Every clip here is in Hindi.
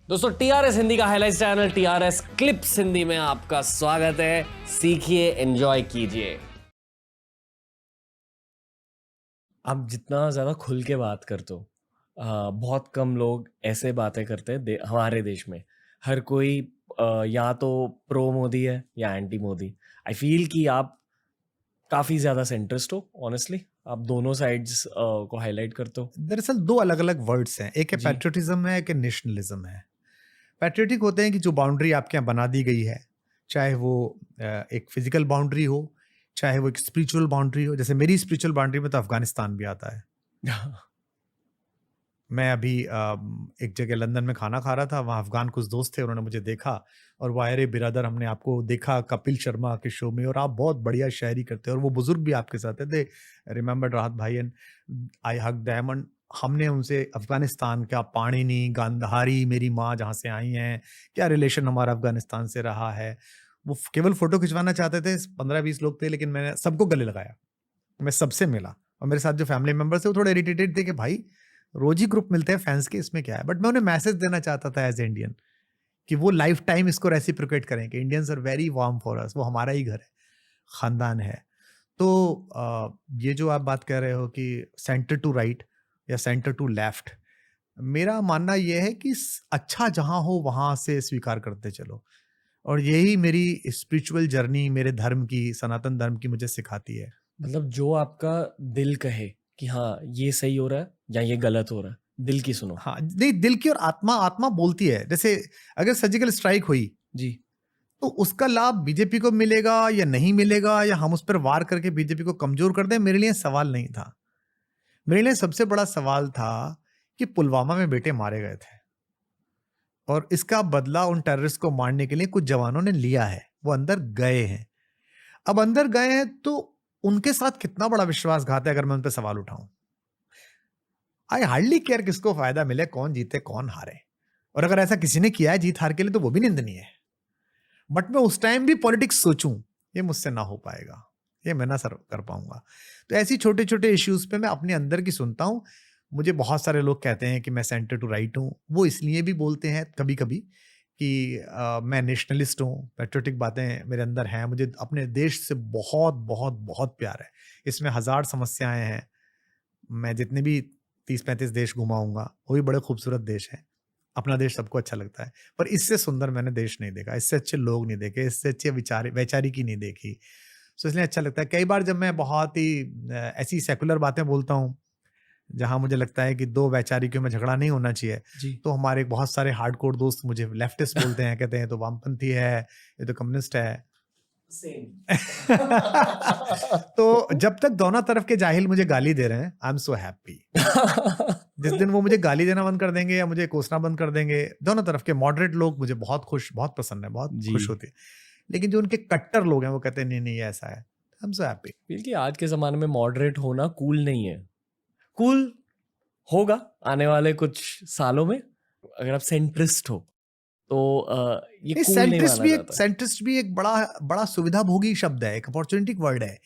दोस्तों टीआरएस हिंदी का highlight channel TRS clips Hindi में आपका स्वागत है। सीखिए, एंजॉय कीजिए। आप जितना ज़्यादा खुल के बात करते हो, बहुत कम लोग ऐसे बातें करते हैं हमारे देश में। हर कोई या तो प्रो मोदी है या एंटी मोदी। आई फील कि आप काफ़ी ज़्यादा सेंट्रिस्ट हो। ऑनेस्टली आप दोनों साइड्स को हाईलाइट करते हो। दरअसल दो अलग अलग वर्ड्स हैं, एक है जी। पैट्रियोटिज्म है, एक है नेशनलिज्म है। पैट्रियोटिक होते हैं कि जो बाउंड्री आपके यहाँ बना दी गई है, चाहे वो एक फिजिकल बाउंड्री हो, चाहे वो एक स्पिरिचुअल बाउंड्री हो। जैसे मेरी स्पिरिचुअल बाउंड्री में तो अफगानिस्तान भी आता है। मैं अभी एक जगह लंदन में खाना खा रहा था, वहाँ अफगान कुछ दोस्त थे, उन्होंने मुझे देखा और वो अरे बिरादर, हमने आपको देखा कपिल शर्मा के शो में और आप बहुत बढ़िया शायरी करते हो, और वो बुजुर्ग भी आपके साथ थे। दे रिमेंबर राहत भाई and I hug them. And हमने उनसे अफगानिस्तान का पाणिनी, गांधारी, मेरी माँ जहाँ से आई हैं, क्या रिलेशन हमारा अफगानिस्तान से रहा है। वो केवल फोटो खिंचवाना चाहते थे, 15-20 लोग थे, लेकिन मैंने सबको गले लगाया, मैं सबसे मिला। और मेरे साथ जो फैमिली मेंबर्स थे वो थोड़े इरिटेटेड थे कि भाई रोज ही ग्रुप मिलते हैं फैंस के, इसमें क्या है। बट मैं उन्हें मैसेज देना चाहता था एज इंडियन कि वो लाइफ टाइम इसको रेसिप्रोकेट करें कि Indians are very warm for us, वो हमारा ही घर है, खानदान है। तो ये जो आप बात कर रहे हो कि सेंटर टू राइट या सेंटर टू लेफ्ट, मेरा मानना यह है कि अच्छा जहां हो वहां से स्वीकार करते चलो। और यही मेरी स्पिरिचुअल जर्नी मेरे धर्म की, सनातन धर्म की, मुझे सिखाती है। मतलब जो आपका दिल कहे कि हाँ ये सही हो रहा है या ये गलत हो रहा है, दिल की सुनो। हाँ, नहीं, दिल की और आत्मा आत्मा बोलती है। जैसे अगर सर्जिकल स्ट्राइक हुई जी। तो उसका लाभ बीजेपी को मिलेगा या नहीं मिलेगा, या हम उस पर वार करके बीजेपी को कमजोर कर दें, मेरे लिए सवाल नहीं था। मेरे लिए सबसे बड़ा सवाल था कि पुलवामा में बेटे मारे गए थे और इसका बदला उन टेररिस्ट को मारने के लिए कुछ जवानों ने लिया है। वो अंदर गए हैं। अब अंदर गए हैं तो उनके साथ कितना बड़ा विश्वासघात है अगर मैं उन पर सवाल उठाऊं। आई हार्डली केयर किसको फायदा मिले, कौन जीते कौन हारे। और अगर ऐसा किसी ने किया है जीत हार के लिए, तो वो भी निंदनीय है। बट मैं उस टाइम भी पॉलिटिक्स सोचूं, ये मुझसे ना हो पाएगा, ये मैं ना सर कर पाऊंगा। तो ऐसी छोटे छोटे इश्यूज पे मैं अपने अंदर की सुनता हूं। मुझे बहुत सारे लोग कहते हैं कि मैं सेंटर टू राइट हूं। वो इसलिए भी बोलते हैं कभी कभी कि मैं नेशनलिस्ट हूँ, पेट्रियोटिक बातें मेरे अंदर हैं। मुझे अपने देश से बहुत बहुत बहुत प्यार है। इसमें हजार समस्याएं हैं। मैं जितने भी 30-35 देश घुमाऊंगा, वो भी बड़े खूबसूरत देश हैं। अपना देश सबको अच्छा लगता है, पर इससे सुंदर मैंने देश नहीं देखा, इससे अच्छे लोग नहीं देखे, इससे अच्छे वैचारिकी नहीं देखी। सो इसलिए अच्छा लगता है। कई बार जब मैं बहुत ही ऐसी सेकुलर बातें बोलता हूँ जहां मुझे लगता है कि दो वैचारिकों में झगड़ा नहीं होना चाहिए, जी। तो हमारे बहुत सारे हार्डकोर दोस्त मुझे लेफ्टिस्ट बोलते हैं, कहते हैं तो वामपंथी है, ये तो कम्युनिस्ट है। सेम। तो जब तक दोनों तरफ के जाहिल मुझे गाली दे रहे हैं, आई एम सो हैप्पी। जिस दिन वो मुझे गाली देना बंद कर देंगे या मुझे कोसना बंद कर देंगे, दोनों तरफ के मॉडरेट लोग मुझे बहुत खुश, बहुत पसंद है, बहुत जी। खुश होते हैं। लेकिन जो उनके कट्टर लोग हैं वो कहते हैं नहीं नहीं ये ऐसा है। I am so happy. बल्कि आज के ज़माने में मॉडरेट होना कूल नहीं है। कूल होगा आने वाले कुछ सालों में, अगर आप सेंट्रिस्ट हो तो ये नहीं, कूल नहीं माना जाता। सेंट्रिस्ट भी एक बड़ा बड़ा सुविधाभोगी शब्द है, एक अपॉर्चुनिटी वर्ड है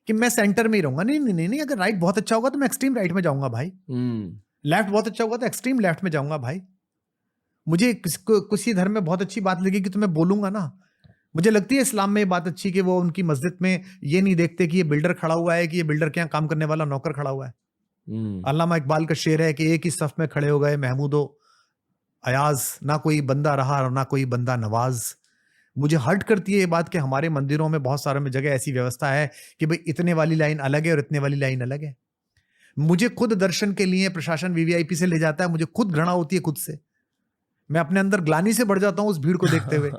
कि मैं सेंटर में ही रहूंगा। नहीं नहीं नहीं नहीं, अगर राइट बहुत अच्छा होगा तो मैं एक्सट्रीम राइट में जाऊंगा भाई। लेफ्ट बहुत अच्छा होगा तो एक्सट्रीम लेफ्ट में जाऊंगा भाई। मुझे किसी धर्म में बहुत अच्छी बात लगेगी तो मैं बोलूंगा ना। मुझे लगती है इस्लाम में ये बात अच्छी कि वो उनकी मस्जिद में ये नहीं देखते कि ये बिल्डर खड़ा हुआ है, कि ये बिल्डर के यहाँ काम करने वाला नौकर खड़ा हुआ है। अल्लामा इकबाल का शेर है कि एक ही सफ में खड़े हो गए महमूदो अयाज, ना कोई बंदा रहा और ना कोई बंदा नवाज। मुझे हर्ट करती है ये बात कि हमारे मंदिरों में बहुत सारे में जगह ऐसी व्यवस्था है कि भाई इतने वाली लाइन अलग है और इतने वाली लाइन अलग है। मुझे खुद दर्शन के लिए प्रशासन वीवीआईपी से ले जाता है, मुझे खुद घृणा होती है खुद से। मैं अपने अंदर ग्लानि से बढ़ जाता हूँ उस भीड़ को देखते हुए।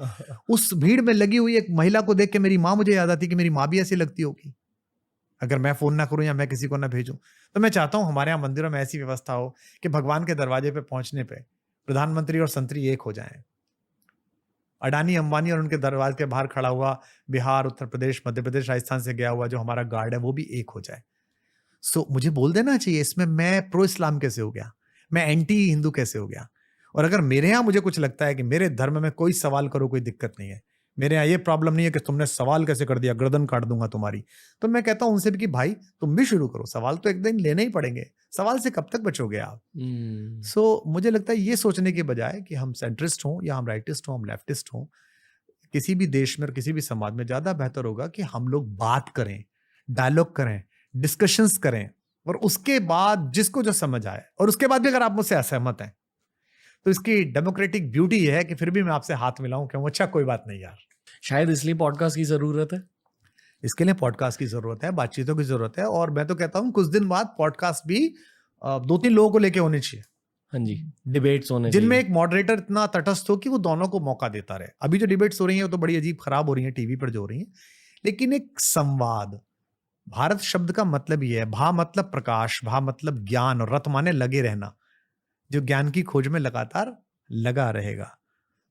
उस भीड़ में लगी हुई एक महिला को देख के मेरी माँ मुझे याद आती कि मेरी माँ भी ऐसी लगती होगी अगर मैं फोन ना करूं या मैं किसी को ना भेजूं। तो मैं चाहता हूं हमारे यहाँ मंदिरों में ऐसी व्यवस्था हो कि भगवान के दरवाजे पे पहुंचने पे प्रधानमंत्री और संतरी एक हो जाएं। अडानी अंबानी और उनके दरवाजे के बाहर खड़ा हुआ बिहार, उत्तर प्रदेश, मध्य प्रदेश, राजस्थान से गया हुआ जो हमारा गार्ड है वो भी एक हो जाए। सो मुझे बोल देना चाहिए इसमें मैं प्रो इस्लाम कैसे हो गया, मैं एंटी हिंदू कैसे हो गया। और अगर मेरे यहाँ मुझे कुछ लगता है कि मेरे धर्म में कोई सवाल करो कोई दिक्कत नहीं है, मेरे यहाँ ये प्रॉब्लम नहीं है कि तुमने सवाल कैसे कर दिया, गर्दन काट दूंगा तुम्हारी। तो मैं कहता हूं उनसे भी कि भाई तुम भी शुरू करो, सवाल तो एक दिन लेने ही पड़ेंगे, सवाल से कब तक बचोगे आप। सो मुझे लगता है ये सोचने के बजाय कि हम सेंट्रिस्ट हों या हम राइटिस्ट हों, हम लेफ्टिस्ट हों, किसी भी देश में और किसी भी समाज में ज्यादा बेहतर होगा कि हम लोग बात करें, डायलॉग करें, डिस्कशंस करें, और उसके बाद जिसको जो समझ आए, और उसके बाद भी अगर आप मुझसे असहमत हैं तो इसकी डेमोक्रेटिक ब्यूटी ये है कि फिर भी मैं आपसे हाथ मिलाऊं, क्यों, अच्छा कोई बात नहीं यार। शायद इसलिए पॉडकास्ट की ज़रूरत है। इसके लिए पॉडकास्ट की जरूरत है, बातचीतों की जरूरत है, और मैं तो कहता हूं कुछ दिन बाद पॉडकास्ट भी 2-3 लोगों को लेके होने चाहिए, हाँ जी, डिबेट्स होने जिनमें चाहिए। एक मॉडरेटर इतना तटस्थ हो कि वो दोनों को मौका देता रहे। अभी जो डिबेट्स हो रही हैं वो तो बड़ी अजीब खराब हो रही हैं टीवी पर जो हो रही हैं, लेकिन एक संवाद, भारत शब्द का मतलब ये है, भा मतलब प्रकाश, भा मतलब ज्ञान, और रत माने लगे रहना, जो ज्ञान की खोज में लगातार लगा रहेगा,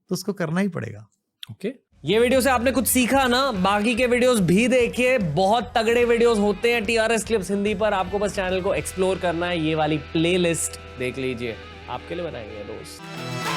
तो उसको करना ही पड़ेगा। ओके, ये वीडियो से आपने कुछ सीखा ना? बाकी के वीडियोस भी देखिए, बहुत तगड़े वीडियोस होते हैं TRS क्लिप्स हिंदी पर। आपको बस चैनल को एक्सप्लोर करना है, ये वाली प्लेलिस्ट देख लीजिए, आपके लिए बनाएंगे दोस्त।